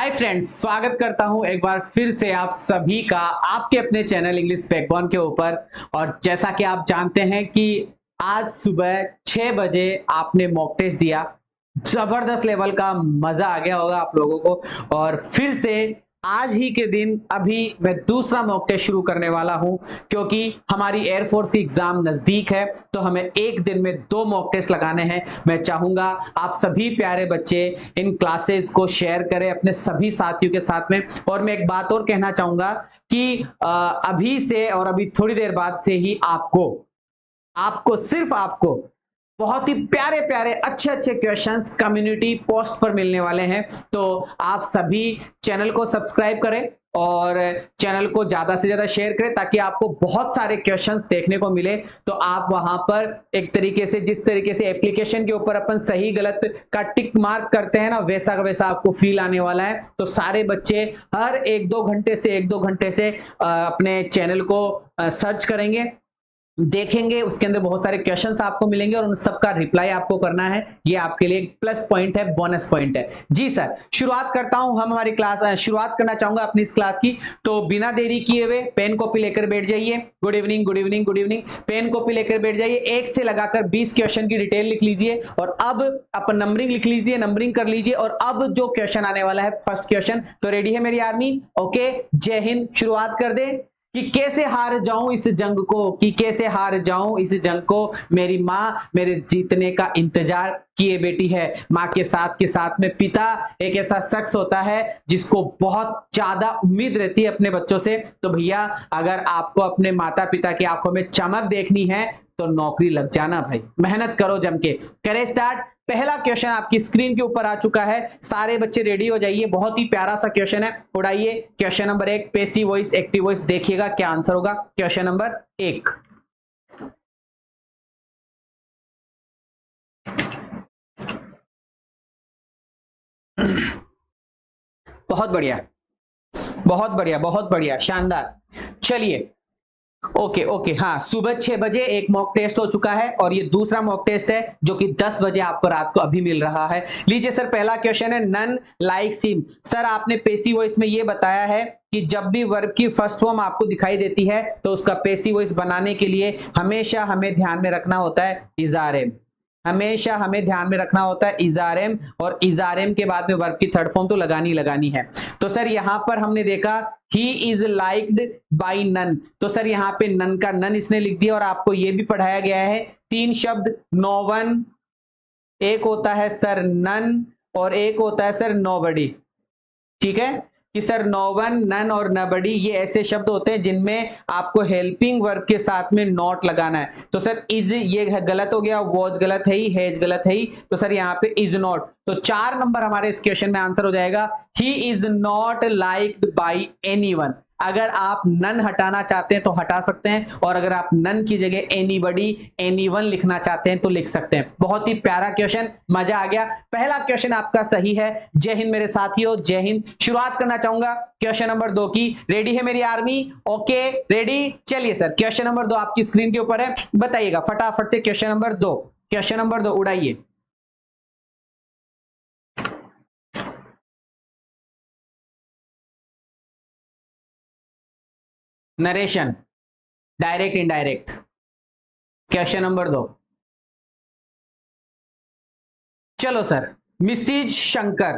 Hi friends, स्वागत करता हूं एक बार फिर से आप सभी का आपके अपने चैनल इंग्लिश बैकबोन के ऊपर। और जैसा कि आप जानते हैं कि आज सुबह 6 बजे आपने मॉक टेस्ट दिया, जबरदस्त लेवल का मजा आ गया होगा आप लोगों को। और फिर से आज ही के दिन अभी मैं दूसरा मॉक टेस्ट शुरू करने वाला हूं, क्योंकि हमारी एयरफोर्स की एग्जाम नजदीक है तो हमें एक दिन में 2 मॉक टेस्ट लगाने हैं। मैं चाहूंगा आप सभी प्यारे बच्चे इन क्लासेस को शेयर करें अपने सभी साथियों के साथ में। और मैं एक बात और कहना चाहूंगा कि अभी से और अभी थोड़ी देर बाद से ही आपको आपको सिर्फ आपको बहुत ही प्यारे प्यारे अच्छे अच्छे क्वेश्चंस कम्युनिटी पोस्ट पर मिलने वाले हैं। तो आप सभी चैनल को सब्सक्राइब करें और चैनल को ज्यादा से ज्यादा शेयर करें ताकि आपको बहुत सारे क्वेश्चंस देखने को मिले। तो आप वहां पर एक तरीके से जिस तरीके से एप्लीकेशन के ऊपर अपन सही गलत का टिक मार्क करते हैं ना, वैसा का वैसा आपको फील आने वाला है। तो सारे बच्चे हर एक दो घंटे से अपने चैनल को सर्च करेंगे, देखेंगे, उसके अंदर बहुत सारे क्वेश्चंस आपको मिलेंगे और उन सबका रिप्लाई आपको करना है। ये आपके लिए प्लस पॉइंट है, बोनस पॉइंट है। जी सर, शुरुआत करता हूं। हम हमारी क्लास शुरुआत करना चाहूंगा अपनी इस क्लास की। तो बिना देरी किए हुए पेन कॉपी लेकर बैठ जाइए। Good evening, good evening, good evening. Pen copy लेकर बैठ जाइए। 1 से लगाकर 20 क्वेश्चन की डिटेल लिख लीजिए और अब अपन नंबरिंग लिख लीजिए, नंबरिंग कर लीजिए। और अब जो क्वेश्चन आने वाला है फर्स्ट क्वेश्चन, तो रेडी है मेरी आर्मी? ओके, जय हिंद। शुरुआत कर दे कि कैसे हार जाऊं इस जंग को, कि कैसे हार जाऊं इस जंग को, मेरी माँ मेरे जीतने का इंतजार किए बैठी है। माँ के साथ में पिता एक ऐसा शख्स होता है जिसको बहुत ज्यादा उम्मीद रहती है अपने बच्चों से। तो भैया, अगर आपको अपने माता पिता की आंखों में चमक देखनी है तो नौकरी लग जाना भाई, मेहनत करो जम के। करें स्टार्ट। पहला क्वेश्चन आपकी स्क्रीन के ऊपर आ चुका है, सारे बच्चे रेडी हो जाइए। बहुत ही प्यारा सा क्वेश्चन है, उड़ाइए। Question number 1, passive voice active voice, देखिएगा क्या आंसर होगा। Question number 1। बहुत बढ़िया, बहुत बढ़िया, बहुत बढ़िया, शानदार। चलिए, ओके ओके, हाँ, सुबह 6 बजे एक मॉक टेस्ट हो चुका है और ये दूसरा मॉक टेस्ट है जो कि 10 बजे आपको रात को अभी मिल रहा है। लीजिए सर, पहला क्वेश्चन है नन लाइक सिम। सर, आपने पेसिव वॉइस में ये बताया है कि जब भी वर्ब की फर्स्ट फॉर्म आपको दिखाई देती है तो उसका पेसिव वॉइस बनाने के लिए हमेशा हमें ध्यान में रखना होता है इजारेम। हमेशा हमें ध्यान में रखना होता है इजारेम, और इजारेम के बाद में वर्ब की थर्ड फॉर्म तो लगानी लगानी है। तो सर यहां पर हमने देखा he is liked by none, तो सर यहाँ पे नन का नन इसने लिख दिया और आपको ये भी पढ़ाया गया है 3 शब्द नो वन, एक होता है सर नन और एक होता है सर नोबडी। ठीक है कि सर नो वन, नन और नबडी ये ऐसे शब्द होते हैं जिनमें आपको हेल्पिंग वर्ब के साथ में नॉट लगाना है। तो सर इज ये गलत हो गया, वॉज गलत है ही, हैज गलत है ही, तो सर यहाँ पे इज नॉट। तो 4 नंबर हमारे इस क्वेश्चन में आंसर हो जाएगा, he is not liked by anyone. अगर आप नन हटाना चाहते हैं तो हटा सकते हैं, और अगर आप नन की जगह एनीबडी, एनीवन लिखना चाहते हैं तो लिख सकते हैं। बहुत ही प्यारा क्वेश्चन, मजा आ गया। पहला क्वेश्चन आपका सही है। जय हिंद मेरे साथियों, जय हिंद। शुरुआत करना चाहूंगा क्वेश्चन नंबर 2 की। रेडी है मेरी आर्मी? Okay, ready. चलिए सर, क्वेश्चन नंबर 2 आपकी स्क्रीन के ऊपर है, बताइएगा फटाफट से। क्वेश्चन नंबर 2, क्वेश्चन नंबर 2 उड़ाइए। Narration, direct indirect. Question number 2, चलो सर। मिसिज शंकर,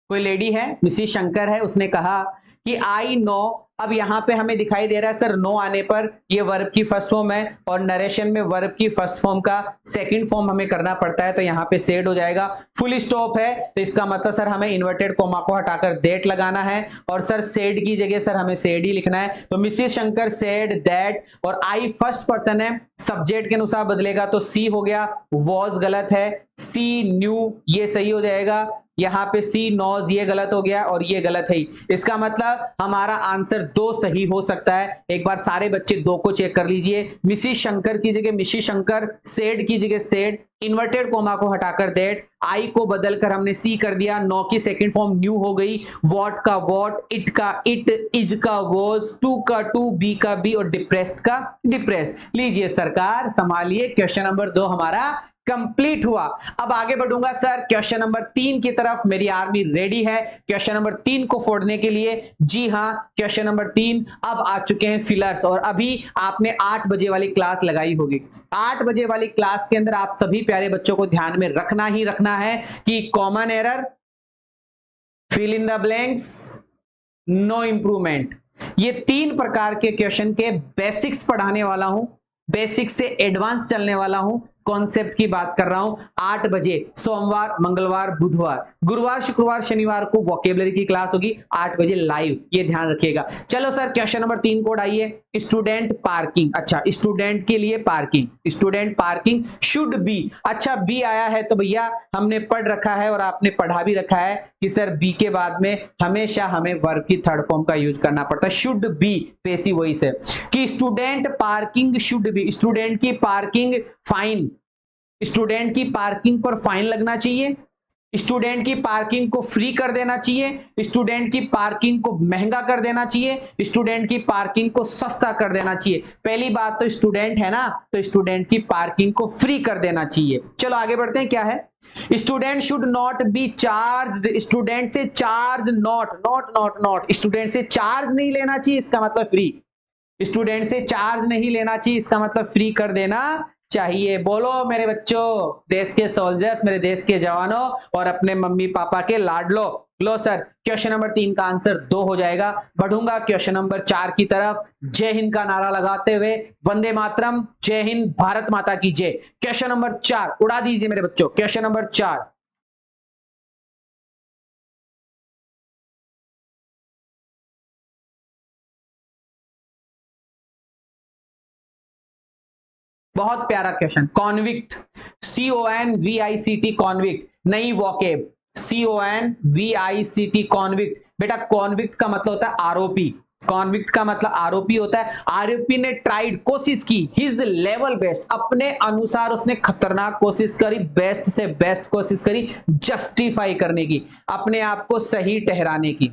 कोई लेडी है, मिसिज शंकर है, उसने कहा कि आई नो। अब यहां पे हमें दिखाई दे रहा है सर नो आने पर ये वर्ब की फर्स्ट फॉर्म है और नरेशन में वर्ब की फर्स्ट फॉर्म का सेकंड फॉर्म हमें करना पड़ता है, तो यहां पे सेड हो जाएगा। फुल स्टॉप है तो इसका मतलब सर हमें इन्वर्टेड कोमा को हटाकर दैट लगाना है, और सर सेड की जगह सर हमें सेड ही लिखना है। तो मिसिज शंकर सेड दैट, और आई फर्स्ट पर्सन है, सब्जेक्ट के अनुसार बदलेगा तो सी हो गया, वॉज गलत है, सी न्यू ये सही हो जाएगा। यहाँ पे सी नॉज ये गलत हो गया और ये गलत है। इसका मतलब हमारा आंसर 2 सही हो सकता है। एक बार सारे बच्चे 2 को चेक कर लीजिए। मिसिज शंकर की जगह मिसिज शंकर, सेड की जगह सेड, इन्वर्टेड कोमा को हटाकर दैट, आई को बदलकर हमने सी कर दिया, नो की सेकंड फॉर्म न्यू हो गई, वॉट का वॉट, इट का इट, इज का वॉज, टू का टू, बी का बी और डिप्रेस्ड का डिप्रेस्ड। लीजिए सरकार, संभालिए। क्वेश्चन नंबर 2 हमारा कंप्लीट हुआ। अब आगे बढ़ूंगा सर क्वेश्चन नंबर 3 की तरफ। मेरी आर्मी रेडी है क्वेश्चन नंबर 3 को फोड़ने के लिए। जी हां, क्वेश्चन नंबर 3 अब आ चुके हैं फिलर्स। और अभी आपने 8 बजे वाली क्लास लगाई होगी। 8 बजे वाली क्लास के अंदर आप सभी प्यारे बच्चों को ध्यान में रखना ही रखना है कि common error, fill in the blanks, no improvement, ये 3 प्रकार के क्वेश्चन के बेसिक्स पढ़ाने वाला हूं। बेसिक से एडवांस चलने वाला हूं। कॉन्सेप्ट की बात कर रहा हूं। 8 बजे सोमवार, मंगलवार, बुधवार, गुरुवार, शुक्रवार, शनिवार को वोकेबलरी की क्लास होगी 8 बजे लाइव, ये ध्यान रखिएगा। चलो सर क्वेश्चन नंबर 3 कोड आइए। स्टूडेंट पार्किंग, अच्छा स्टूडेंट के लिए parking, student parking should be, अच्छा बी आया है तो भैया हमने पढ़ रखा है और आपने पढ़ा भी रखा है कि सर बी के बाद में हमेशा हमें वर्ब की थर्ड फॉर्म का यूज करना पड़ता है। शुड बी पैसिव वॉइस है कि student parking should be, student की पार्किंग फाइन, स्टूडेंट की पार्किंग पर फाइन लगना चाहिए, स्टूडेंट की पार्किंग को फ्री कर देना चाहिए, स्टूडेंट की पार्किंग को महंगा कर देना चाहिए, स्टूडेंट की पार्किंग को सस्ता कर देना चाहिए। पहली बात तो स्टूडेंट है ना, तो स्टूडेंट की पार्किंग को फ्री कर देना चाहिए। चलो आगे बढ़ते हैं, क्या है? Student should not be charge, student से चार्ज नॉट, नॉट स्टूडेंट से चार्ज नहीं लेना चाहिए, इसका मतलब फ्री। स्टूडेंट से चार्ज नहीं लेना चाहिए, इसका मतलब फ्री कर देना चाहिए। बोलो मेरे बच्चों, देश के सोल्जर्स, मेरे देश के जवानों और अपने मम्मी पापा के लाडलो। लो सर क्वेश्चन नंबर 3 का आंसर 2 हो जाएगा। बढ़ूंगा क्वेश्चन नंबर 4 की तरफ। जय हिंद का नारा लगाते हुए, वंदे मातरम, जय हिंद, भारत माता की जय। क्वेश्चन नंबर 4 उड़ा दीजिए मेरे बच्चों। क्वेश्चन नंबर 4, बहुत प्यारा क्वेश्चन। कॉन्विक्ट, CONVICT, कॉन्विक्ट, नई वॉकेब, CONVICT, कॉन्विक्ट। बेटा कॉन्विक्ट का मतलब होता है आरोपी, कॉन्विक्ट का मतलब आरोपी होता है। आरोपी ने ट्राइड, कोशिश की, हिज लेवल बेस्ट, अपने अनुसार उसने खतरनाक कोशिश करी, बेस्ट से बेस्ट कोशिश करी जस्टिफाई करने की, अपने आप को सही ठहराने की,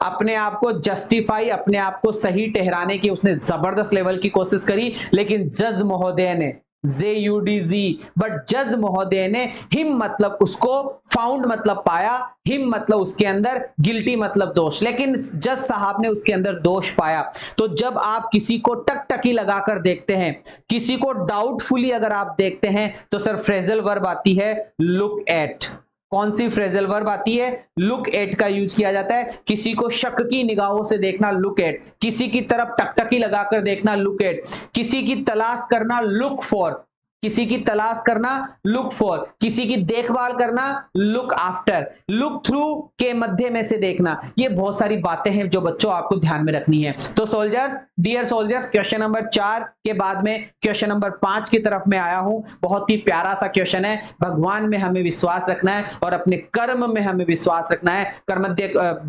अपने आप को जस्टिफाई, अपने आप को सही ठहराने की उसने जबरदस्त लेवल की कोशिश करी। लेकिन जज महोदय ने, JUDZ, बट जज महोदय ने हिम मतलब उसको, फाउंड मतलब पाया, हिम मतलब उसके अंदर, गिल्टी मतलब दोष, लेकिन जज साहब ने उसके अंदर दोष पाया। तो जब आप किसी को टकटकी लगाकर देखते हैं, किसी को डाउटफुली अगर आप देखते हैं, तो सर फ्रेजल वर्ब आती है लुक एट। कौन सी फ्रेजल वर्ब आती है? लुक एट का यूज किया जाता है। किसी को शक की निगाहों से देखना, लुक एट, किसी की तरफ टकटकी लगाकर देखना, लुक एट, किसी की तलाश करना, लुक फॉर, किसी की तलाश करना, लुक फॉर, किसी की देखभाल करना, लुक आफ्टर, लुक थ्रू के मध्य में से देखना। ये बहुत सारी बातें हैं जो बच्चों आपको ध्यान में रखनी है। तो soldiers, dear soldiers, question number 4 के बाद में क्वेश्चन नंबर 5 की तरफ में आया हूं। बहुत ही प्यारा सा क्वेश्चन है। भगवान में हमें विश्वास रखना है और अपने कर्म में हमें विश्वास रखना है। कर्म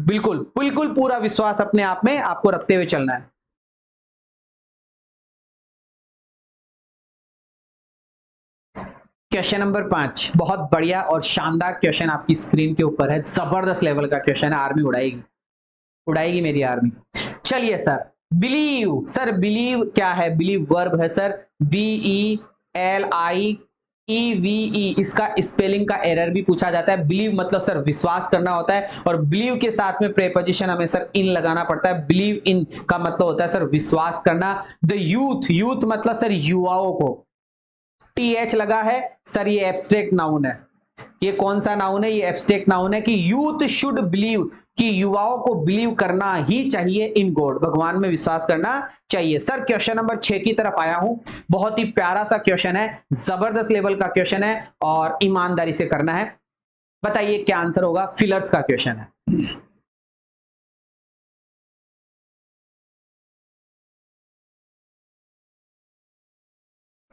बिल्कुल बिल्कुल पूरा विश्वास अपने आप में आपको रखते हुए चलना है। क्वेश्चन नंबर 5 बहुत बढ़िया और शानदार क्वेश्चन आपकी स्क्रीन के ऊपर है। जबरदस्त लेवल का क्वेश्चन है। आर्मी उड़ाएगी, उड़ाएगी मेरी आर्मी। चलिए सर, बिलीव, सर बिलीव क्या है? बिलीव वर्ब है सर, BELIEVE। इसका स्पेलिंग का एरर भी पूछा जाता है। बिलीव मतलब सर विश्वास करना होता है, और बिलीव के साथ में प्रेपोजिशन हमें सर इन लगाना पड़ता है। बिलीव इन का मतलब होता है सर विश्वास करना। द यूथ, यूथ मतलब सर युवाओं को, TH लगा है सर, ये एब्स्ट्रैक्ट नाउन है। ये कौन सा नाउन है? ये एब्स्ट्रैक्ट नाउन है कि यूथ शुड बिलीव, कि युवाओं को बिलीव करना ही चाहिए इन गॉड, भगवान में विश्वास करना चाहिए। सर क्वेश्चन नंबर 6 की तरफ आया हूं। बहुत ही प्यारा सा क्वेश्चन है, जबरदस्त लेवल का क्वेश्चन है और ईमानदारी से करना है। बताइए क्या आंसर होगा? फिलर्स का क्वेश्चन है।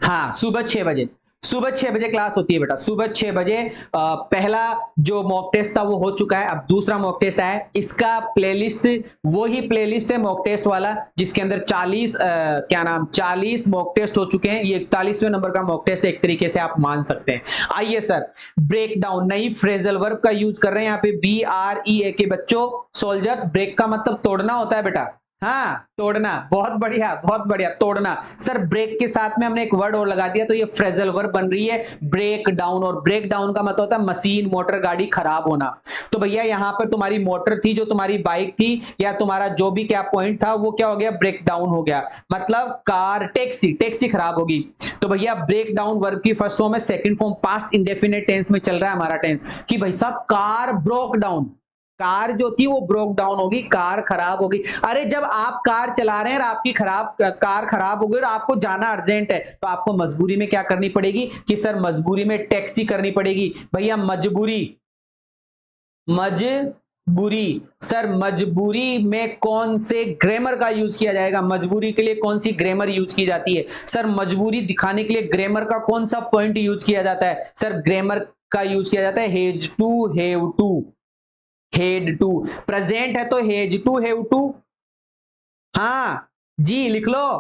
हाँ, सुबह 6 बजे, सुबह 6 बजे क्लास होती है बेटा, सुबह 6 बजे। पहला जो मॉक टेस्ट था वो हो चुका है, अब दूसरा मॉक टेस्ट आया। इसका प्लेलिस्ट वही प्लेलिस्ट है मॉक टेस्ट वाला, जिसके अंदर 40 मॉक टेस्ट हो चुके हैं। ये 41वें नंबर का मॉक टेस्ट एक तरीके से आप मान सकते हैं। आइए सर, ब्रेक डाउन, नई फ्रेजल वर्ब का यूज कर रहे हैं यहाँ पे, BREA के बच्चों। सोल्जर्स, ब्रेक का मतलब तोड़ना होता है बेटा, हाँ, तोड़ना, बहुत बढ़िया, बहुत बढ़िया, तोड़ना। सर ब्रेक के साथ में हमने एक वर्ड और लगा दिया तो ये फ्रेजल वर्ब बन रही है ब्रेक डाउन, और ब्रेक डाउन का मतलब होता है मशीन, मोटर, गाड़ी खराब होना। तो भैया यहाँ पर तुम्हारी मोटर थी, जो तुम्हारी बाइक थी या तुम्हारा जो भी क्या पॉइंट था, वो क्या हो गया, ब्रेक डाउन हो गया। मतलब कार, टैक्सी, टैक्सी खराब होगी। तो भैया ब्रेक डाउन वर्ब की फर्स्ट फॉर्म है, second form past indefinite tense में चल रहा है हमारा टेंस, कि भाई साहब कार ब्रोक डाउन, कार जो थी वो ब्रोक डाउन होगी, कार खराब होगी। अरे जब आप कार चला रहे हैं और आपकी कार खराब हो गई और आपको जाना अर्जेंट है, तो आपको मजबूरी में क्या करनी पड़ेगी कि सर मजबूरी में टैक्सी करनी पड़ेगी। भैया मजबूरी, मजबूरी, सर मजबूरी में कौन से ग्रामर का यूज किया जाएगा, मजबूरी के लिए कौन सी ग्रामर यूज की जाती है, सर मजबूरी दिखाने के लिए ग्रामर का कौन सा पॉइंट यूज किया जाता है, सर ग्रामर का यूज किया जाता है has to, have to, had to. Present है तो हेज टू, हैव टू। हाँ जी लिख लो,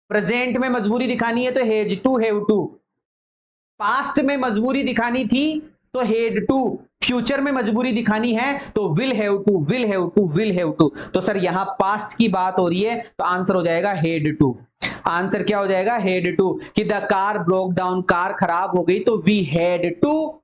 प्रेजेंट में मजबूरी दिखानी है तो has to, have to. Past में मजबूरी दिखानी थी तो हेड टू, फ्यूचर में मजबूरी दिखानी है तो will have to, will have to, will have to. तो सर यहां पास्ट की बात हो रही है तो आंसर हो जाएगा हेड टू। आंसर क्या हो जाएगा, हेड टू, कि the car broke down, car खराब हो गई तो we had to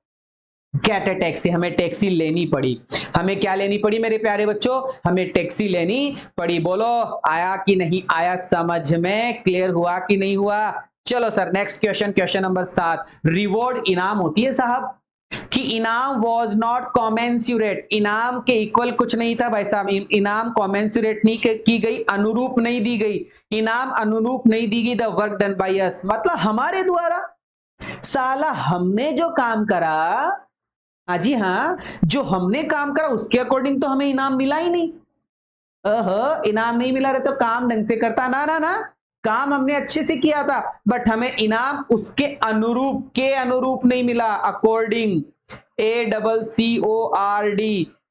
get a taxi, हमें टैक्सी लेनी पड़ी। हमें क्या लेनी पड़ी मेरे प्यारे बच्चों, हमें टैक्सी लेनी पड़ी। बोलो आया कि नहीं आया, समझ में क्लियर हुआ कि नहीं हुआ। चलो sir next question, question number 7। Reward इनाम होती है साहब, कि इनाम वॉज नॉट कॉमेंसुरेट, इनाम के इक्वल कुछ नहीं था भाई साहब। इनाम कॉमेंसुरेट नहीं की गई, अनुरूप नहीं दी गई, इनाम अनुरूप नहीं दी गई the work done by us, मतलब हमारे द्वारा। साला हमने जो काम करा, हाँ जी हाँ, जो हमने काम करा उसके अकॉर्डिंग तो हमें इनाम मिला ही नहीं। इनाम नहीं मिला रहे तो काम ढंग से करता ना ना ना, काम हमने अच्छे से किया था, बट हमें इनाम उसके अनुरूप, के अनुरूप नहीं मिला, अकॉर्डिंग, ACCORD,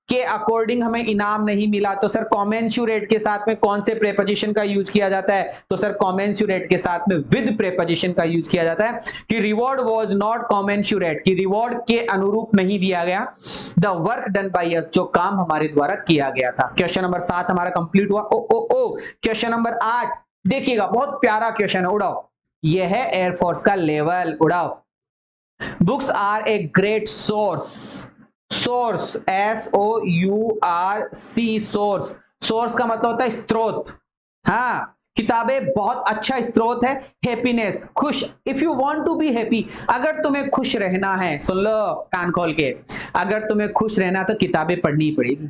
के अकॉर्डिंग हमें इनाम नहीं मिला। तो सर कॉमेंसुरेट के साथ में कौन से प्रेपोजिशन का यूज किया जाता है, तो सर कॉमेंसुरेट के साथ में विद प्रेपोजिशन का यूज किया जाता है, कि रिवॉर्ड वाज नॉट कॉमेंसुरेट, कि रिवॉर्ड के अनुरूप नहीं दिया गया the work done by us, जो काम हमारे द्वारा किया गया था। क्वेश्चन नंबर 7 हमारा कंप्लीट हुआ। ओ ओ ओ क्वेश्चन नंबर 8 देखिएगा, बहुत प्यारा क्वेश्चन है, उड़ाओ। यह है एयरफोर्स का लेवल, उड़ाओ। Books are a great source, source SOURC, source, source का मतलब होता है स्रोत। हाँ किताबें बहुत अच्छा स्रोत है, हैप्पीनेस, खुश, if you want to be happy, अगर तुम्हें खुश रहना है, सुन लो कान खोल के, अगर तुम्हें खुश रहना तो किताबें पढ़नी पड़ेगी।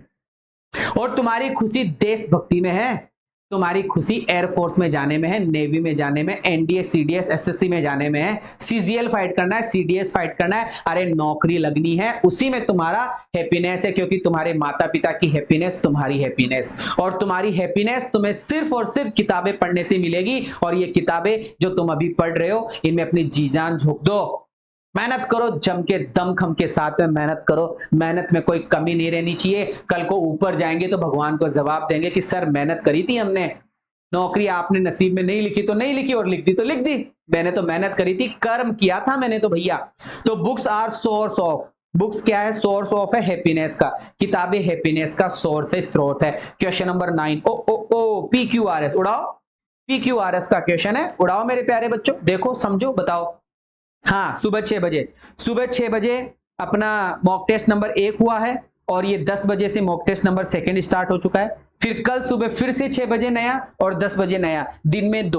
और तुम्हारी खुशी देशभक्ति में है, तुम्हारी खुशी एयरफोर्स में जाने में है, नेवी में जाने में, NDA CDS SSC में जाने में है, CGL फाइट करना है, CDS फाइट करना है, अरे नौकरी लगनी है, उसी में तुम्हारा हैप्पीनेस है, क्योंकि तुम्हारे माता पिता की हैप्पीनेस तुम्हारी हैप्पीनेस, और तुम्हारी हैप्पीनेस तुम्हें सिर्फ और सिर्फ किताबें पढ़ने से मिलेगी। और ये किताबें जो तुम अभी पढ़ रहे हो इनमें अपनी जी जान झोंक दो, मेहनत करो, जम के दम खम के साथ में मेहनत करो, मेहनत में कोई कमी नहीं रहनी चाहिए। कल को ऊपर जाएंगे तो भगवान को जवाब देंगे कि सर मेहनत करी थी हमने, नौकरी आपने नसीब में नहीं लिखी तो नहीं लिखी, और लिख दी तो लिख दी, मैंने तो मेहनत करी थी, कर्म किया था मैंने तो भैया। तो books are source of, books क्या है, सोर्स ऑफ है हैप्पीनेस का, किताबें हैप्पीनेस का सोर्स है, स्रोत है। क्वेश्चन नंबर 9, ओ ओ ओ PQRS, उड़ाओ। PQRS का क्वेश्चन है, उड़ाओ मेरे प्यारे बच्चों, देखो समझो बताओ। हाँ सुबह 6 बजे, सुबह 6 बजे अपना मॉक टेस्ट नंबर 1 हुआ है, और ये 10 बजे से मॉक टेस्ट नंबर 2 स्टार्ट हो चुका है। फिर कल सुबह फिर से 6 बजे नया और 10 बजे नया, दिन में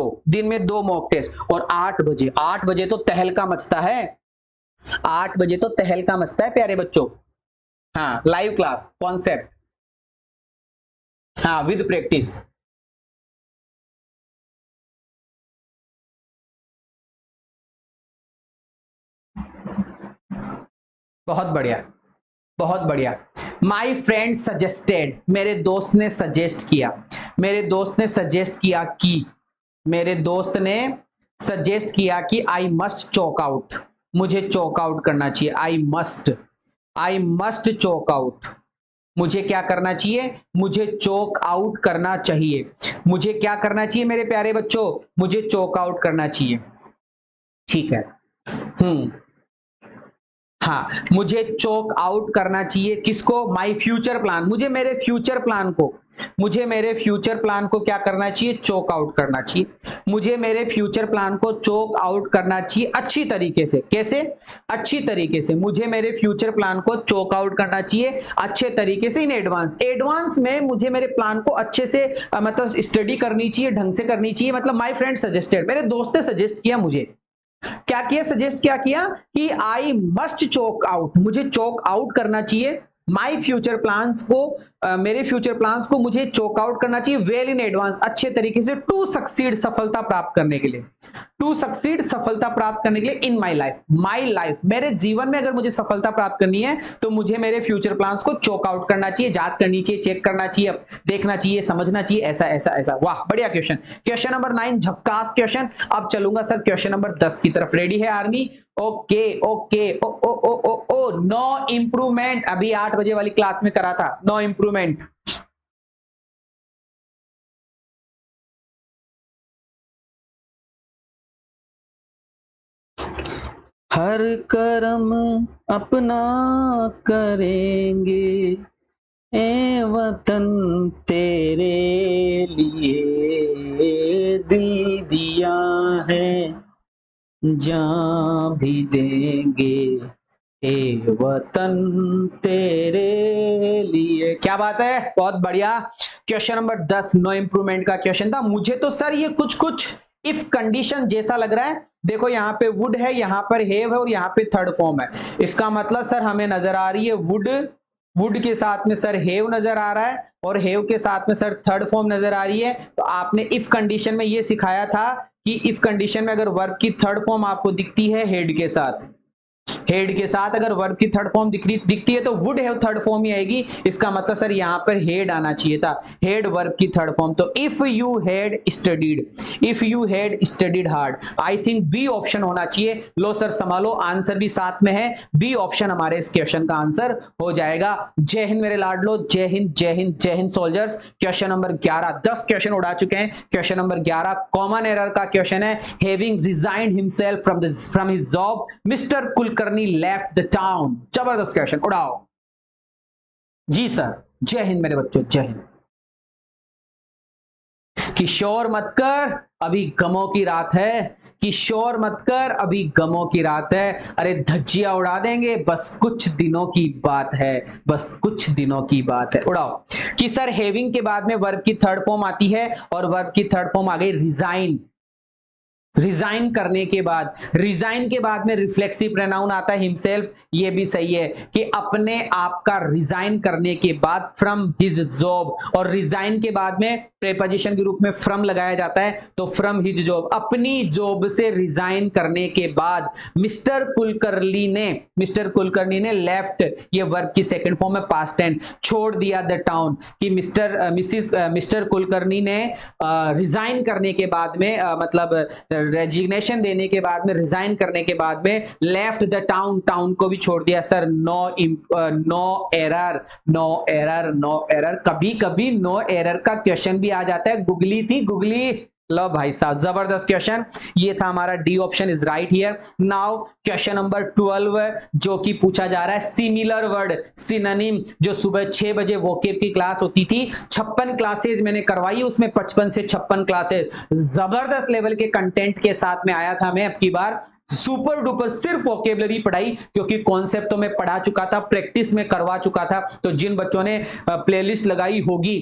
दो मॉक टेस्ट, और 8 बजे, 8 बजे तो तहलका मचता है, 8 बजे तो तहलका मचता है प्यारे बच्चों। हाँ लाइव क्लास कॉन्सेप्ट, हाँ विद प्रैक्टिस। बहुत बढ़िया, बहुत बढ़िया। माई फ्रेंड सजेस्टेड, मेरे दोस्त ने सजेस्ट किया, मेरे दोस्त ने सजेस्ट किया कि, मेरे दोस्त ने सजेस्ट किया कि आई मस्ट चोक आउट, मुझे चोक आउट करना चाहिए, आई मस्ट चोक आउट, मुझे क्या करना चाहिए, मुझे चोक आउट करना चाहिए, मुझे क्या करना चाहिए मेरे प्यारे बच्चों, मुझे चोक आउट करना चाहिए। ठीक है, हाँ, मुझे चोक आउट करना चाहिए किसको? माय फ्यूचर प्लान, मुझे मेरे फ्यूचर प्लान को क्या करना चाहिए? चोक आउट करना चाहिए। मुझे मेरे फ्यूचर प्लान को चोक आउट करना चाहिए अच्छी तरीके से। कैसे? अच्छी तरीके से मुझे मेरे फ्यूचर प्लान को चोक आउट करना चाहिए अच्छे तरीके से इन एडवांस में मुझे मेरे प्लान को अच्छे से मतलब स्टडी करनी चाहिए, ढंग से करनी चाहिए। मतलब माय फ्रेंड सजेस्टेड, मेरे दोस्त ने सजेस्ट किया मुझे, क्या किया? सजेस्ट क्या किया कि आई मस्ट चोक आउट, मुझे चोक आउट करना चाहिए माई फ्यूचर प्लान्स को, मेरे फ्यूचर प्लान्स को मुझे चोक आउट करना चाहिए वेल इन एडवांस, अच्छे तरीके से, टू सक्सीड, सफलता प्राप्त करने के लिए, टू सक्सीड, सफलता प्राप्त करने के लिए इन माई लाइफ, मेरे जीवन में अगर मुझे सफलता प्राप्त करनी है तो मुझे मेरे फ्यूचर प्लान्स को चोक आउट करना चाहिए, जांच करनी चाहिए, चेक करना चाहिए, देखना चाहिए, समझना चाहिए, ऐसा ऐसा ऐसा। वाह, बढ़िया क्वेश्चन। क्वेश्चन नंबर 9 झक्कास क्वेश्चन। अब चलूंगा सर क्वेश्चन नंबर 10 की तरफ। रेडी है army? Okay okay. Oh oh oh oh oh no improvement, अभी 8 बजे वाली क्लास में करा था, नो इंप्रूवमेंट। हर कर्म अपना करेंगे, ए वतन तेरे लिए दिल दिया है, जान भी देंगे, ए वतन तेरे लिए। क्या बात है, बहुत बढ़िया। क्वेश्चन नंबर 10 नो इंप्रूवमेंट का क्वेश्चन था। मुझे तो सर ये कुछ कुछ इफ कंडीशन जैसा लग रहा है। देखो यहाँ पे वुड है, यहाँ पर हेव है और यहाँ पे थर्ड फॉर्म है। इसका मतलब सर हमें नजर आ रही है वुड के साथ में सर हेव नजर आ रहा है और हेव के साथ में सर थर्ड फॉर्म नजर आ रही है। तो आपने इफ कंडीशन में ये सिखाया था कि इफ कंडीशन में अगर वर्ब की थर्ड फॉर्म आपको दिखती है हेड के साथ, हेड के साथ अगर वर्ब की थर्ड फॉर्म दिखती है तो वुड हैव थर्ड फॉर्म ही आएगी। इसका मतलब सर यहां पर हेड आना चाहिए था, हेड वर्ब की थर्ड फॉर्म। तो if you had studied hard, I think B option होना चाहिए। लो सर संभालो, आंसर भी साथ में है, बी ऑप्शन हमारे इस क्वेश्चन का आंसर हो जाएगा। जय हिंद मेरे लाडलो, जय हिंद जय हिंद जय Hind soldiers. Question number 11, 10 question उड़ा चुके हैं। क्वेश्चन नंबर 11 कॉमन एरर का क्वेश्चन है। Having resigned himself from his job mister Kulkarni left the town। जबरदस्त क्वेश्चन, उड़ाओ जी सर। जय हिंद मेरे बच्चों, जय हिंद। किशोर मत कर, अभी गमों की रात है, किशोर मत कर, अभी गमों की रात है। अरे धज्जियां उड़ा देंगे, बस कुछ दिनों की बात है, बस कुछ दिनों की बात है। उड़ाओ कि सर हैविंग के बाद में वर्ब की थर्ड फॉर्म आती है और वर्ब की थर्ड फॉर्म आ गई रिजाइन। रिजाइन करने के बाद, रिजाइन के बाद में रिफ्लेक्सिव प्रोनाउन आता है हिमसेल्फ। ये भी सही है कि अपने आप का रिजाइन करने के बाद फ्रॉम हिज जॉब, और रिजाइन के बाद में प्रेपोजिशन के रूप में फ्रॉम लगाया जाता है, तो फ्रॉम हिज जॉब, अपनी जॉब से रिजाइन करने के बाद मिस्टर कुलकर्णी ने लेफ्ट, ये वर्ब की सेकंड फॉर्म है पास्ट टेंस, छोड़ दिया द टाउन, कि मिस्टर कुलकर्णी ने रिजाइन करने के बाद में मतलब रेजिग्नेशन देने के बाद में, रिजाइन करने के बाद में लेफ्ट द टाउन, टाउन को भी छोड़ दिया सर। नो एरर, कभी कभी नो एरर का क्वेश्चन भी आ जाता है। गुगली थी गुगली, लो भाई साहब, जबरदस्त क्वेश्चन। ये था हमारा D option is right here. Now question number 12 जो कि पूछा जा रहा है सिमिलर वर्ड सिनोनिम, जो सुबह 6 बजे वोकेब की क्लास होती थी, 56 क्लासेस मैंने करवाई, उसमें 55 से 56 क्लासेस जबरदस्त लेवल के कंटेंट के साथ में आया था। मैं अब की बार सुपर डुपर सिर्फ वोकेबलरी पढ़ाई, क्योंकि कॉन्सेप्ट तो मैं पढ़ा चुका था, प्रैक्टिस में करवा चुका था। तो जिन बच्चों ने प्लेलिस्ट लगाई होगी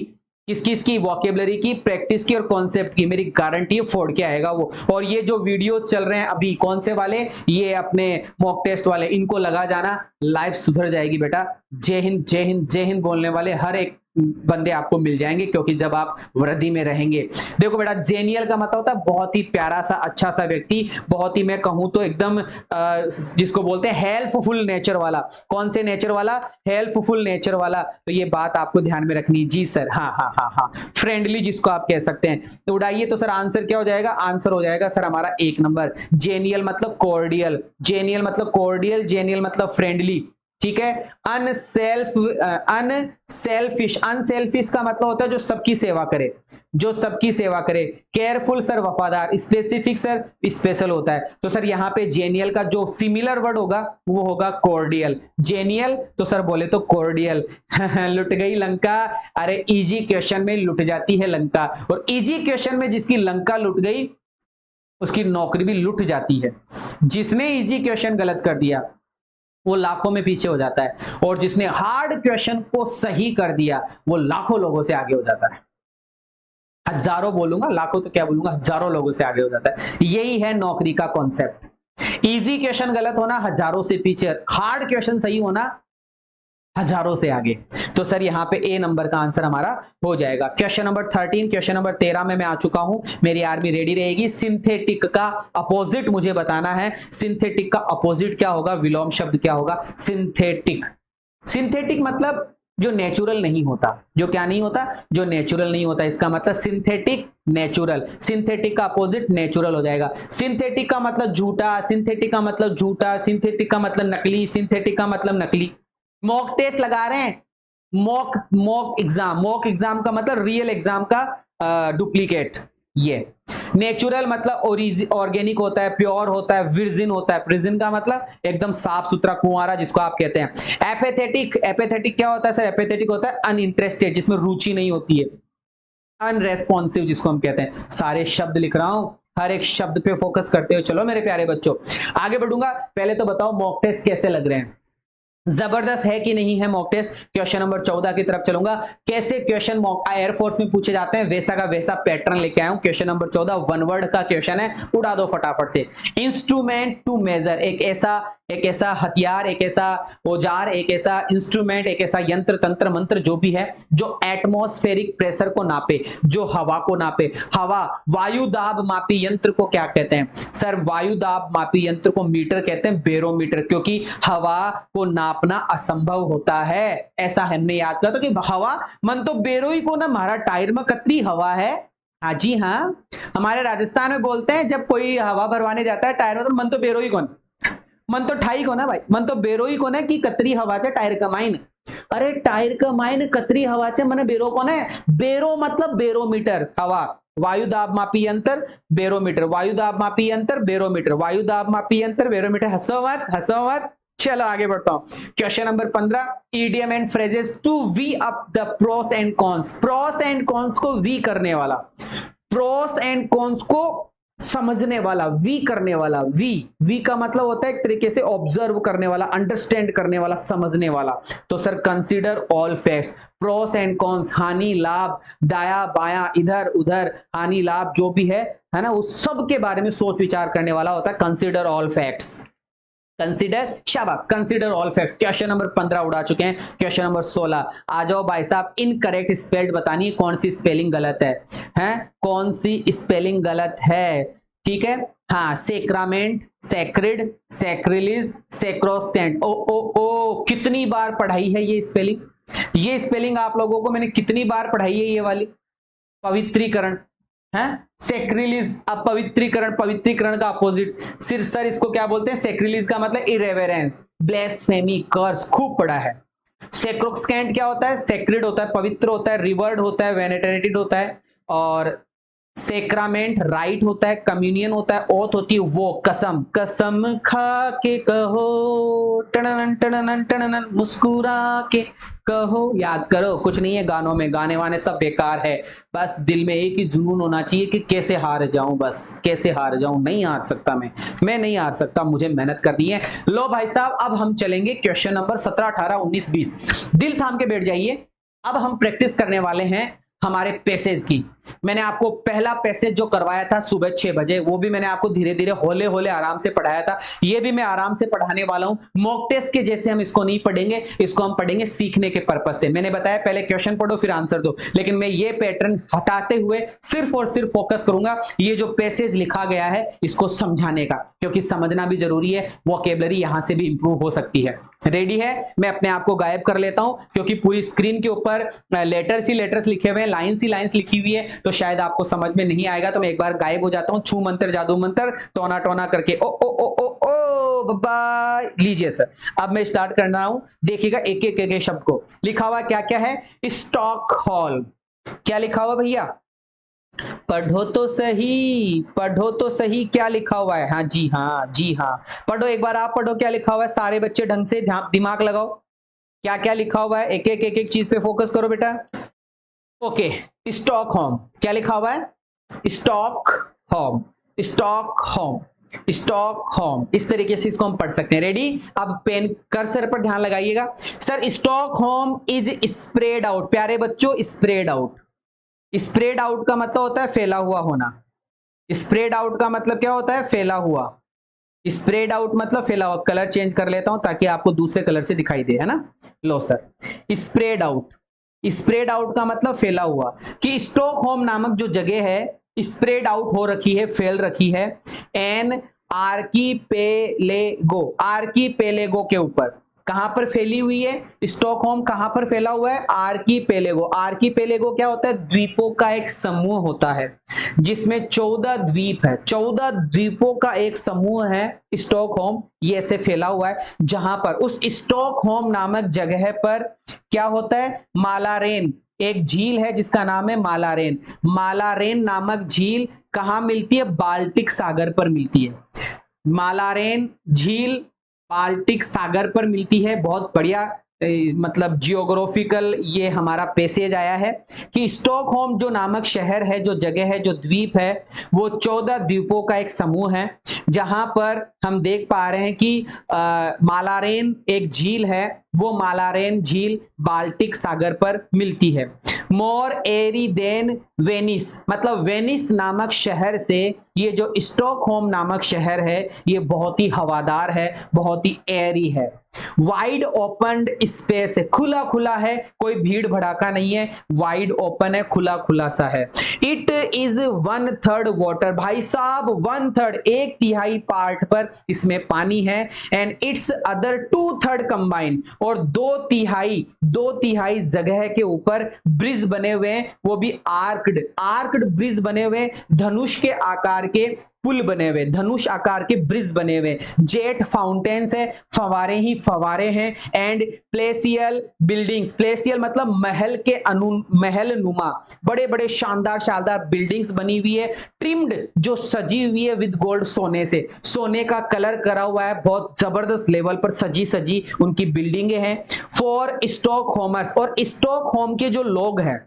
किसकी वोकेबलरी की, प्रैक्टिस की और कॉन्सेप्ट की, मेरी गारंटी है फोड़ के आएगा वो। और ये जो वीडियो चल रहे हैं अभी, कौन से वाले, ये अपने मॉक टेस्ट वाले, इनको लगा जाना, लाइफ सुधर जाएगी बेटा। जय हिंद जय हिंद जय हिंद बोलने वाले हर एक बंदे आपको मिल जाएंगे, क्योंकि जब आप वृद्धि में रहेंगे। देखो बेटा, जेनियल का मतलब होता है बहुत ही प्यारा सा, अच्छा सा व्यक्ति, बहुत ही, मैं कहूं तो एकदम जिसको बोलते हैं हेल्पफुल नेचर वाला। कौन से नेचर वाला? हेल्पफुल नेचर वाला। तो ये बात आपको ध्यान में रखनी। जी सर, हाँ हाँ हाँ हाँ, फ्रेंडली जिसको आप कह सकते हैं। तो उड़ाइए, तो सर आंसर क्या हो जाएगा? आंसर हो जाएगा सर हमारा 1 नंबर। जेनियल मतलब कॉर्डियल, जेनियल मतलब कॉर्डियल, जेनियल मतलब फ्रेंडली। ठीक है। अनसेल्फिश, अनसेल्फिश का मतलब होता है जो सबकी सेवा करे, जो सबकी सेवा करे। केयरफुल सर वफादार, स्पेसिफिक सर स्पेशल होता है। तो सर यहाँ पे जेनियल का जो सिमिलर वर्ड होगा वो होगा कॉर्डियल। जेनियल तो सर बोले तो कॉर्डियल। लुट गई लंका, अरे इजी क्वेश्चन में लुट जाती है लंका, और इजी क्वेश्चन में जिसकी लंका लुट गई उसकी नौकरी भी लुट जाती है। जिसने इजी क्वेश्चन गलत कर दिया वो लाखों में पीछे हो जाता है, और जिसने हार्ड क्वेश्चन को सही कर दिया वो लाखों लोगों से आगे हो जाता है। हजारों बोलूंगा, लाखों तो क्या बोलूंगा, हजारों लोगों से आगे हो जाता है। यही है नौकरी का कॉन्सेप्ट। इजी क्वेश्चन गलत होना हजारों से पीछे, हार्ड क्वेश्चन सही होना हजारों से आगे। तो सर यहाँ पे ए नंबर का आंसर हमारा हो जाएगा। क्वेश्चन नंबर 13, क्वेश्चन नंबर 13 में मैं आ चुका हूं, मेरी आर्मी रेडी रहेगी। सिंथेटिक का अपोजिट मुझे बताना है। सिंथेटिक का अपोजिट क्या होगा, विलोम शब्द क्या होगा, सिंथेटिक। सिंथेटिक मतलब जो नेचुरल नहीं होता, जो क्या नहीं होता, जो नेचुरल नहीं होता, इसका मतलब सिंथेटिक नेचुरल। सिंथेटिक का अपोजिट नेचुरल हो जाएगा। सिंथेटिक का मतलब झूठा, सिंथेटिक का मतलब झूठा, सिंथेटिक का मतलब नकली, सिंथेटिक का मतलब नकली। मॉक टेस्ट लगा रहे हैं, मॉक एग्जाम का मतलब रियल एग्जाम का डुप्लीकेट। ये नेचुरल मतलब ऑर्गेनिक होता है, प्योर होता है, विर्जिन होता है। विर्जिन का मतलब एकदम साफ सुथरा कुंवारा जिसको आप कहते हैं। एपेथेटिक, एपेथेटिक क्या होता है सर, एपेथेटिक होता है अनइंटरेस्टेड, जिसमें रुचि नहीं होती है। अनरेस्पॉन्सिव जिसको हम कहते हैं। सारे शब्द लिख रहा हूं, हर एक शब्द पे फोकस करते हो चलो मेरे प्यारे बच्चों। आगे बढ़ूंगा, पहले तो बताओ मॉक टेस्ट कैसे लग रहे हैं, जबरदस्त है कि नहीं है मॉक टेस्ट। क्वेश्चन नंबर 14 की तरफ चलूंगा। कैसे क्वेश्चन मॉक एयरफोर्स में पूछे जाते हैं वैसा का वैसा पैटर्न लेके आया हूं। क्वेश्चन नंबर 14 वन वर्ड का क्वेश्चन है, उड़ा दो फटाफट से। इंस्ट्रूमेंट टू मेजर, एक ऐसा हथियार, एक ऐसा औजार, एक ऐसा इंस्ट्रूमेंट, एक ऐसा यंत्र तंत्र मंत्र जो भी है जो एटमॉस्फेरिक प्रेशर को नापे, जो हवा को नापे। हवा, वायु दाब मापी यंत्र को क्या कहते हैं सर, वायु दाब मापी यंत्र को मीटर कहते हैं, बेरोमीटर, क्योंकि हवा को नापना असंभव होता है। ऐसा हमने याद किया तो कि हवा मन तो बेरोई को ना मारा टायर में कतरी हवा है। हाँ जी हाँ, हमारे राजस्थान में बोलते हैं जब कोई हवा भरवाने जाता है टायर में तो मन तो बेरोई कौन, मन तो ठाई को ना भाई, मन तो बेरोई को ना कि कतरी हवा से टायर का माइन। अरे टायर का माइन कतरी हवा से मन बेरो कौन है, बेरो मतलब बेरोमीटर। हवा, वायु दाब मापी यंत्र, बेरोमीटर, वायु दाब मापी यंत्र, बेरोमीटर, वायु दाब मापी यंत्र, बेरोमीटर। हंसो मत, हंसो मत। चलो आगे बढ़ता हूं। Question number 15, idiom and phrases to weigh up the pros and cons. Pros and cons को वी करने वाला, प्रोस एंड कॉन्स को समझने वाला, वी करने वाला। वी का मतलब होता है एक तरीके से ऑब्जर्व करने वाला, अंडरस्टैंड करने वाला, समझने वाला। तो sir consider all facts, pros and cons, हानि लाभ, दाया बाया, इधर उधर, हानि लाभ जो भी है ना, उस सब के बारे में सोच विचार करने वाला होता है कंसीडर ऑल फैक्ट्स। कंसीडर, शाबाश, consider all fact. Question number 15 उड़ा चुके हैं। क्वेश्चन नंबर 16 आ जाओ भाई साहब, इनकरेक्ट स्पेल्ड बतानी कौन सी स्पेलिंग गलत है, हैं कौन सी स्पेलिंग गलत है, ठीक है। हाँ, सेक्रामेंट, सेक्रिड, सेक्रिलिज, सेक्रोस्टेंट। ओ ओ ओ, कितनी बार पढ़ाई है ये स्पेलिंग, ये स्पेलिंग आप लोगों को मैंने कितनी बार पढ़ाई है ये वाली। पवित्रीकरण है, सेक्रिलिज, अपवित्रीकरण, पवित्रीकरण का अपोजिट सिर्फ सर इसको क्या बोलते हैं, सेक्रिलिज का मतलब इरेवेरेंस, ब्लेसफेमी, कर्स, खूब पढ़ा है। सेक्रोस्केंट क्या होता है, सेक्रिड होता है, पवित्र होता है, रिवर्ड होता है, वेनेटेटेड होता है, और सेक्रामेंट राइट होता है, कम्युनियन होता है, ओथ होती है वो कसम, कसम खा के कहो, टनन टनन टनन, मुस्कुरा के कहो। याद करो, कुछ नहीं है गानों में, गाने वाने सब बेकार है, बस दिल में एक ही जुनून होना चाहिए कि कैसे हार जाऊं, बस कैसे हार जाऊं। नहीं हार सकता मैं नहीं हार सकता, मुझे मेहनत करनी है। लो भाई साहब, अब हम चलेंगे क्वेश्चन नंबर 17, 18, 19, 20। दिल थाम के बैठ जाइए। अब हम प्रैक्टिस करने वाले हैं हमारे पैसेज की। मैंने आपको पहला पैसेज जो करवाया था सुबह 6 बजे, वो भी मैंने आपको धीरे धीरे होले होले आराम से पढ़ाया था। ये भी मैं आराम से पढ़ाने वाला हूं, मॉक टेस्ट के जैसे हम इसको नहीं पढ़ेंगे, इसको हम पढ़ेंगे सीखने के पर्पज से। मैंने बताया पहले क्वेश्चन पढ़ो फिर आंसर दो, लेकिन मैं ये पैटर्न हटाते हुए सिर्फ और सिर्फ फोकस करूंगा ये जो पैसेज लिखा गया है इसको समझाने का, क्योंकि समझना भी जरूरी है, वोकैबुलरी यहां से भी इंप्रूव हो सकती है। रेडी है? मैं अपने आप को गायब कर लेता हूं, क्योंकि पूरी स्क्रीन के ऊपर लेटर्स ही लेटर्स लिखे हुए हैं, लाइन्स ही लाइन्स लिखी हुई है, तो शायद आपको समझ में नहीं आएगा, तो मैं एक बार गायब हो जाता हूं, छू मंत्र जादू मंत्र टोना टोना करके। ओ ओ ओ ओ ओ बाय। लीजिए सर, अब मैं स्टार्ट कर रहा हूं, देखिएगा एक एक एक शब्द को। लिखा हुआ क्या क्या है? स्टॉकहोल्म। क्या लिखा हुआ भैया? पढ़ो तो सही, पढ़ो तो सही, क्या लिखा हुआ है? हाँ जी हाँ, जी हाँ, पढ़ो एक बार, आप पढ़ो क्या लिखा हुआ है। सारे बच्चे ढंग से दिमाग लगाओ, क्या क्या लिखा हुआ है, एक एक चीज पे फोकस करो बेटा। ओके, स्टॉकहोम, क्या लिखा हुआ है? Stock home, stock home, stock home, इस तरीके से इसको हम पढ़ सकते हैं। रेडी? अब पेन कर्सर पर ध्यान लगाइएगा। Sir stock home is spread out, प्यारे बच्चों स्प्रेड आउट। स्प्रेड आउट का मतलब होता है फैला हुआ होना। स्प्रेड आउट का मतलब क्या होता है? फैला हुआ। स्प्रेड आउट मतलब फैला हुआ। कलर चेंज कर लेता हूं ताकि आपको दूसरे कलर से दिखाई दे, है ना। लो sir, spread out, spread out का मतलब फैला हुआ। कि स्टॉकहोम नामक जो जगह है स्प्रेड आउट हो रखी है, फैल रखी है एन आर्कीपेलेगो, आर्कीपेलेगो के ऊपर। कहां पर फैली हुई है? स्टॉकहोम कहां पर फैला हुआ है? आर्कीपेलेगो। आर्कीपेलेगो क्या होता है? द्वीपों का एक समूह होता है जिसमें 14 द्वीप है। 14 द्वीपों का एक समूह है स्टॉकहोम, ये ऐसे फैला हुआ है। जहां पर उस स्टॉकहोम नामक जगह पर क्या होता है? मालारेन, एक झील है जिसका नाम है मालारेन। मालारेन नामक झील कहां मिलती है? बाल्टिक सागर पर मिलती है। मालारेन झील बाल्टिक सागर पर मिलती है। बहुत बढ़िया मतलब जियोग्राफिकल ये हमारा पैसेज आया है कि स्टॉकहोम जो नामक शहर है, जो जगह है, जो द्वीप है, वो 14 द्वीपों का एक समूह है। जहां पर हम देख पा रहे हैं कि मालारेन एक झील है, वो मालारेन झील बाल्टिक सागर पर मिलती है। मोर एरी देन वेनिस, मतलब वेनिस नामक शहर से ये जो स्टॉकहोम नामक शहर है ये बहुत ही हवादार है, बहुत ही एरी है। वाइड ओपन स्पेस है, खुला खुला है, कोई भीड़ भड़ाका नहीं है, वाइड ओपन है, खुला खुला सा है। इट इज 1/3 वाटर, भाई साहब 1/3, 1/3 पार्ट पर इसमें पानी है। एंड इट्स अदर 2/3 कंबाइंड, और 2/3 जगह के ऊपर ब्रिज बने हुए हैं, वो भी आर्क्ड, आर्क्ड ब्रिज बने हुए, धनुष के आकार के पुल बने हुए, धनुष आकार के ब्रिज बने हुए। जेट फाउंटेन्स है, फवारे ही फवारे हैं। एंड प्लेसियल बिल्डिंग्स, प्लेसियल मतलब महल के महल नुमा, बड़े बड़े शानदार शानदार बिल्डिंग्स बनी हुई है। ट्रिम्ड, जो सजी हुई है विद गोल्ड, सोने से, सोने का कलर करा हुआ है, बहुत जबरदस्त लेवल पर सजी सजी उनकी बिल्डिंगें हैं। फॉर स्टॉकहोमर्स, और स्टॉकहोम के जो लोग हैं,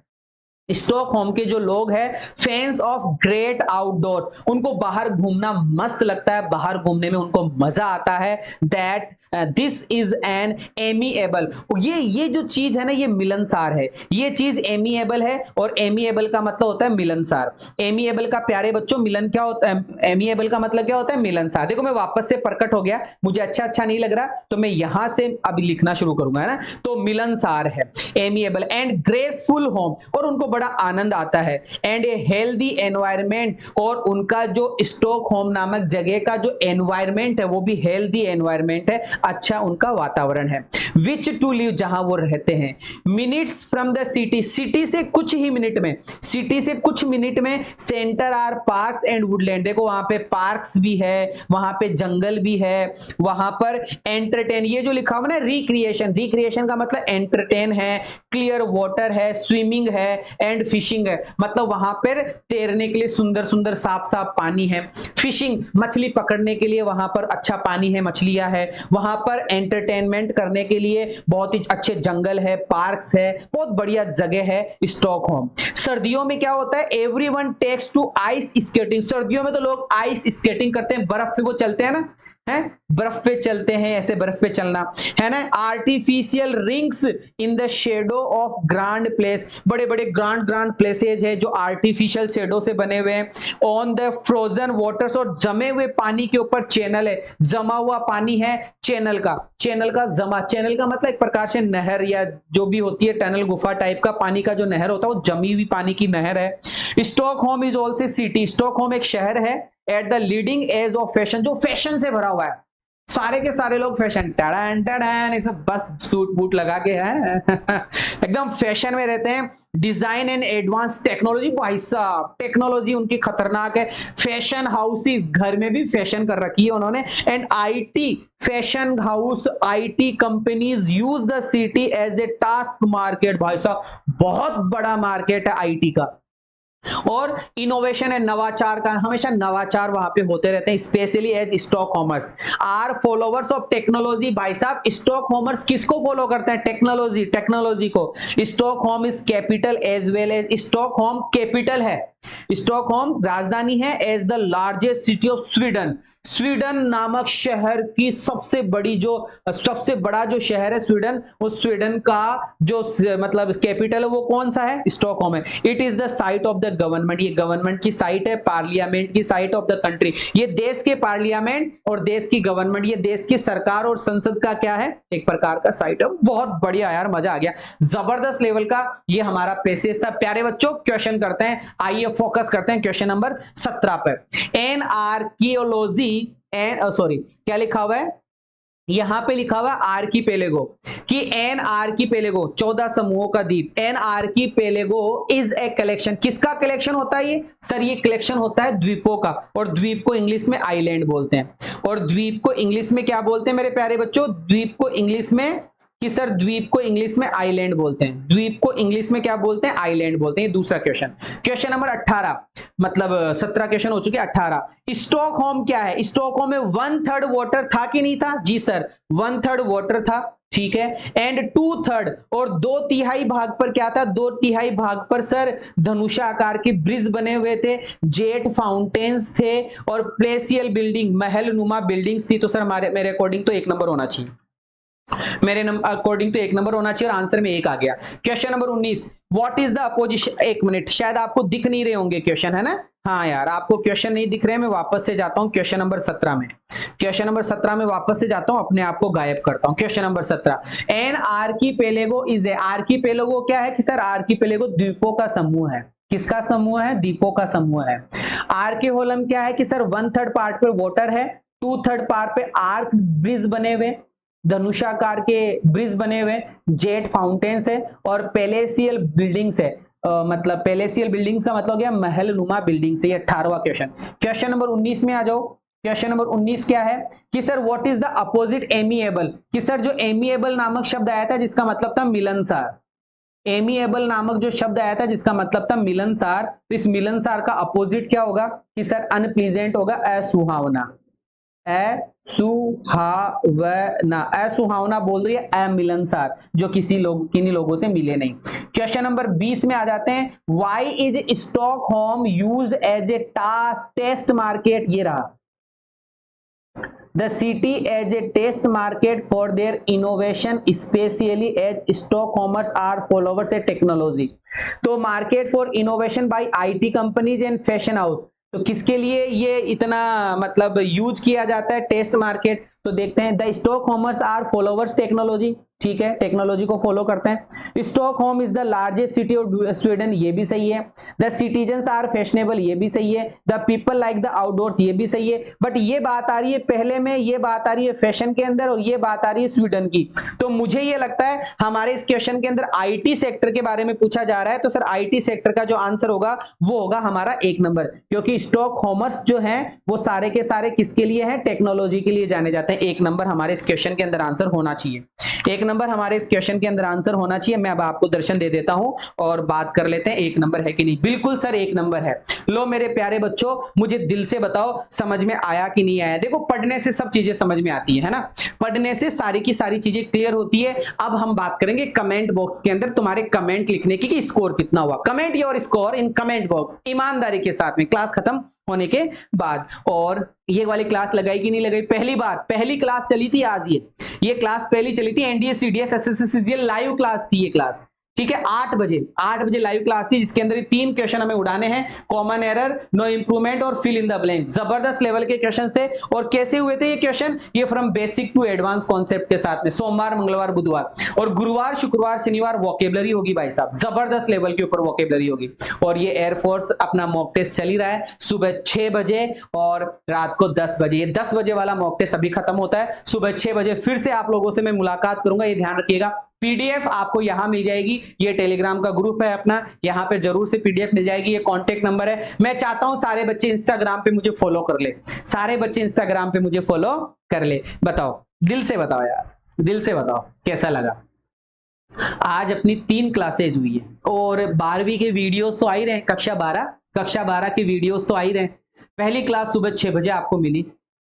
स्टॉकहोम के जो लोग हैं, फैंस ऑफ ग्रेट आउटडोर, उनको बाहर घूमना मस्त लगता है, बाहर घूमने में उनको मजा आता है। That this is an amiable, ये जो चीज है ना ये मिलनसार है, ये चीज एमिएबल है। और एमिएबल का मतलब होता है मिलनसार। एमिएबल का प्यारे बच्चों मिलन क्या होता है? एमिएबल का मतलब क्या होता है? मिलनसार। देखो मैं वापस से प्रकट हो गया, मुझे अच्छा नहीं लग रहा तो मैं यहां से अभी लिखना शुरू करूंगा, है ना। तो मिलनसार है, एमिएबल। एंड ग्रेसफुल होम, और उनको बड़ा आनंद आता है। एंड ए हेल्दी एनवायरमेंट, और उनका जो स्टॉकहोम नामक जगह का जो एनवायरमेंट है वो भी हेल्दी एनवायरमेंट है, अच्छा उनका वातावरण है। विच टू लिव, जहां वो रहते हैं। Minutes from the city, city से कुछ ही मिनट में, सिटी से कुछ मिनट में centre are parks and woodland, देखो वहां पे पार्क्स भी है, वहां पे जंगल भी है, वहां पर एंटरटेन, ये जो लिखा हुआ ना रिक्रिएशन, रिक्रिएशन का मतलब एंटरटेन है, क्लियर वाटर है, स्विमिंग है एंड फिशिंग है, मतलब वहां पर तैरने के लिए सुंदर सुंदर साफ साफ पानी है। फिशिंग, मछली पकड़ने के लिए वहां पर अच्छा पानी है, मछलियां है। वहां पर एंटरटेनमेंट करने के लिए बहुत ही अच्छे जंगल है, पार्क्स है, बहुत बढ़िया जगह है स्टॉकहोम। सर्दियों में क्या होता है? Everyone takes to ice skating, सर्दियों में तो लोग आइस स्केटिंग करते हैं, बर्फ पे वो चलते हैं ना, है बर्फ पे चलते हैं, ऐसे बर्फ पे चलना, है ना। Artificial rings in the shadow of grand place, बड़े बड़े ग्रांड प्लेसेज है जो आर्टिफिशियल शेडो से बने हुए हैं। ऑन द फ्रोजन वाटर्स, और जमे हुए पानी के ऊपर चैनल है, जमा हुआ पानी है चैनल का, चैनल का जमा, चैनल का मतलब एक प्रकार से नहर या जो भी होती है टनल गुफा टाइप का पानी का जो नहर होता है वो जमी हुई पानी की नहर है। Stockholm is also city, Stockholm एक शहर है at the leading edge of fashion, जो फैशन से भरा हुआ है, सारे के सारे लोग फैशन टड़न टड़न सब बस सूट बूट लगा के हैं एकदम फैशन में रहते हैं। डिजाइन एंड एडवांस टेक्नोलॉजी, भाई साहब टेक्नोलॉजी उनकी खतरनाक है। फैशन हाउसेस, घर में भी फैशन कर रखी है उन्होंने। And IT fashion house, IT companies use the city as a task market, भाई साहब बहुत बड़ा मार्केट है आईटी का। और इनोवेशन एंड नवाचार का हमेशा नवाचार वहां पे होते रहते हैं, specially as Stockholmers are followers of technology. भाई साहब स्टॉक कॉमर्स किसको फॉलो करते हैं? टेक्नोलॉजी, टेक्नोलॉजी को। Stockholm is capital as well as, Stockholm capital है, स्टॉक होम राजधानी है, as the largest city of Sweden. Sweden नामक शहर की सबसे बड़ी जो सबसे बड़ा जो शहर है स्वीडन, उस स्वीडन का जो मतलब कैपिटल है वो कौन सा है? स्टॉकहोम है। It is the site of the government, ये गवर्नमेंट की साइट है, पार्लियामेंट की साइट ऑफ द कंट्री। ये देश के पार्लियामेंट और देश की गवर्नमेंट, ये देश की सरकार और संसद का क्या है? एक प्रकार का साइट है। बहुत बढ़िया यार, मजा आ गया, जबरदस्त लेवल का ये हमारा पैसेज था। प्यारे बच्चों क्वेश्चन करते हैं, आइए फोकस करते हैं क्वेश्चन नंबर 17 पर। एन आर्कियोलॉजी एन सॉरी क्या लिखा हुआ है यहां पे? लिखा हुआ आर्कीपेलेगो कि एन आर्कीपेलेगो 14 समूहों का द्वीप। N archipelago is a collection, किसका कलेक्शन होता है ये? सर ये कलेक्शन होता है द्वीपों का, और द्वीप को इंग्लिश में आइलैंड बोलते हैं। और द्वीप को इंग्लिश में क्या बोलते हैं मेरे प्यारे बच्चों? द्वीप को इंग्लिश में कि सर द्वीप को इंग्लिश में आइलैंड बोलते हैं। द्वीप को इंग्लिश में क्या बोलते हैं? आइलैंड बोलते हैं। ये दूसरा क्वेश्चन, क्वेश्चन नंबर 18, मतलब 17 क्वेश्चन हो चुके, 18। स्टॉकहोम क्या है? स्टॉकहोम में 1/3 वाटर था कि नहीं था? जी सर 1/3 वाटर था, ठीक है। एंड 2/3 और 2/3 भाग पर क्या था? 2/3 भाग पर सर धनुषा आकार के ब्रिज बने हुए थे, जेट फाउंटेन्स थे और प्लेसियल बिल्डिंग, महल नुमा बिल्डिंग्स थी। तो सर मेरे अकॉर्डिंग तो 1 नंबर होना चाहिए, मेरे अकॉर्डिंग तो 1 नंबर होना चाहिए, और आंसर में 1 आ गया। Question number 19, what is the opposition? 1 minute, शायद आपको दिख नहीं रहे होंगे क्वेश्चन, है ना? हाँ यार आपको क्वेश्चन नहीं दिख रहे, मैं वापस से जाता हूं क्वेश्चन नंबर 17 में। क्वेश्चन नंबर 17 में वापस से जाता हूं, अपने आप को गायब करता हूं। Question number 17, an archipelago is a, archipelago क्या है कि सर आर्कीपेलेगो द्वीपों का समूह है। किसका समूह है? द्वीपों का समूह है। आर्किहोलम क्या है कि सर 1/3 पार्ट पे वाटर है, 2/3 पार्ट पे आर्क ब्रिज बने हुए, धनुषाकार के ब्रिज बने हुए, जेट फाउंटेन्स है और पैलेसियल बिल्डिंग्स है। मतलब पैलेसियल बिल्डिंग्स का मतलब क्या? महल नुमा बिल्डिंग्स है। ये 18वां क्वेश्चन। क्वेश्चन नंबर 19 में आ जाओ। क्वेश्चन नंबर 19 क्या है कि sir what is the opposite amiable? कि सर जो एमिएबल नामक शब्द आया था जिसका मतलब था मिलनसार, एमिएबल नामक जो शब्द आया था जिसका मतलब था मिलनसार, तो इस मिलनसार का अपोजिट क्या होगा कि सर अनप्लीजेंट होगा, असुहावना। असुहावना, असुहावना बोल रही है, अमिलनसार, जो किन्हीं लोगों से मिले नहीं। क्वेश्चन नंबर 20 में आ जाते हैं, why is Stockholm used as a test market? ये रहा, the city as a test market for their innovation, especially as Stockholmers are followers of technology। तो market for innovation by IT companies and fashion house, तो किसके लिए ये इतना मतलब use किया जाता है टेस्ट मार्केट? तो देखते हैं, द स्टॉकहोमर्स आर फॉलोवर्स टेक्नोलॉजी, ठीक है, टेक्नोलॉजी को फॉलो करते हैं। Stockholm is the largest city of Sweden, ये भी सही है। द सिटीजन्स आर फैशनेबल, ये भी सही है। The people like the outdoors, ये भी सही है। बट ये बात आ रही है पहले में, ये बात आ रही है फैशन के अंदर, और ये बात आ रही है स्वीडन की। तो मुझे ये लगता है हमारे इस क्वेश्चन के अंदर आईटी सेक्टर के बारे में पूछा जा रहा है, तो सर आईटी सेक्टर का जो आंसर होगा वो होगा हमारा 1 नंबर, क्योंकि स्टॉकहोमर्स जो है वो सारे के सारे किसके लिए हैं? टेक्नोलॉजी के लिए जाने जाते हैं। 1 नंबर हमारे इस क्वेश्चन के अंदर आंसर होना चाहिए, 1 नंबर हमारे इस क्वेश्चन के अंदर आंसर होना चाहिए। मैं अब आपको दर्शन दे देता हूं और बात कर लेते हैं 1 नंबर है कि नहीं। बिल्कुल सर 1 नंबर है। लो मेरे प्यारे बच्चों, मुझे दिल से बताओ समझ में आया कि नहीं आया? देखो पढ़ने से सब चीजें समझ में आती है ना, पढ़ने से सारी की सारी चीजें क्लियर होती है। अब हम बात करेंगे कमेंट बॉक्स के अंदर तुम्हारे कमेंट लिखने की कि स्कोर कितना हुआ। Comment your score in comment box ईमानदारी के साथ में क्लास खत्म होने के बाद। और ये वाली क्लास लगाई कि नहीं लगाई? पहली बार पहली क्लास चली थी आज, ये क्लास पहली चली थी, NDA CDS SSC CGL live class थी ये क्लास, ठीक है। 8 बजे लाइव क्लास थी, जिसके अंदर 3 क्वेश्चन हमें उड़ाने हैं, कॉमन एरर, नो इंप्रूवमेंट और फिल इन द ब्लैंक। जबरदस्त लेवल के क्वेश्चन थे। और कैसे हुए थे ये क्वेश्चन? ये from basic to advance concept के साथ में, सोमवार, मंगलवार, बुधवार और गुरुवार, शुक्रवार, शनिवार वोकेबलरी होगी भाई साहब, जबरदस्त लेवल के ऊपर वोकेबलरी होगी। और ये एयरफोर्स अपना मॉक टेस्ट चल ही रहा है, सुबह 6 बजे और रात को 10 बजे। ये 10 बजे वाला मॉक टेस्ट अभी खत्म होता है, सुबह 6 बजे फिर से आप लोगों से मैं मुलाकात करूंगा, ये ध्यान रखिएगा। पीडीएफ आपको यहां मिल जाएगी, ये टेलीग्राम का ग्रुप है अपना, यहां पे जरूर से पीडीएफ मिल जाएगी। ये कांटेक्ट नंबर है। मैं चाहता हूं सारे बच्चे इंस्टाग्राम पे मुझे फॉलो कर ले, सारे बच्चे इंस्टाग्राम पे मुझे फॉलो कर ले। बताओ, दिल से बताओ यार, दिल से बताओ कैसा लगा। आज अपनी 3 क्लासेज हुई है और 12वीं के वीडियोस तो आ ही रहे, कक्षा 12 के वीडियोस तो आ ही रहे। पहली क्लास सुबह 6 बजे आपको मिली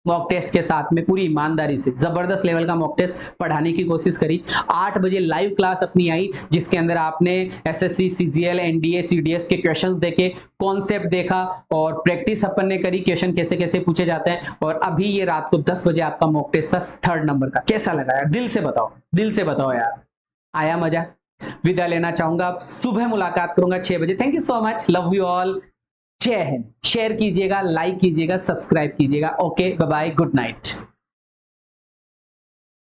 मॉक टेस्ट के साथ में, पूरी ईमानदारी से जबरदस्त लेवल का मॉक टेस्ट पढ़ाने की कोशिश करी। 8 बजे लाइव क्लास अपनी आई, जिसके अंदर आपने एसएससी, सीजीएल, एनडीए, सीडीएस के क्वेश्चंस देखे, कॉन्सेप्ट देखा और प्रैक्टिस अपन ने करी, क्वेश्चन कैसे कैसे पूछे जाते हैं। और अभी ये रात को 10 बजे आपका मॉक टेस्ट था 3rd नंबर का। कैसा लगा यार? दिल से बताओ, दिल से बताओ यार, आया मजा? विदा लेना चाहूंगा, सुबह मुलाकात करूंगा 6 बजे। Thank you so much, love you all, जय हिंद। शेयर कीजिएगा, लाइक कीजिएगा, सब्सक्राइब कीजिएगा। Okay, bye bye, good night.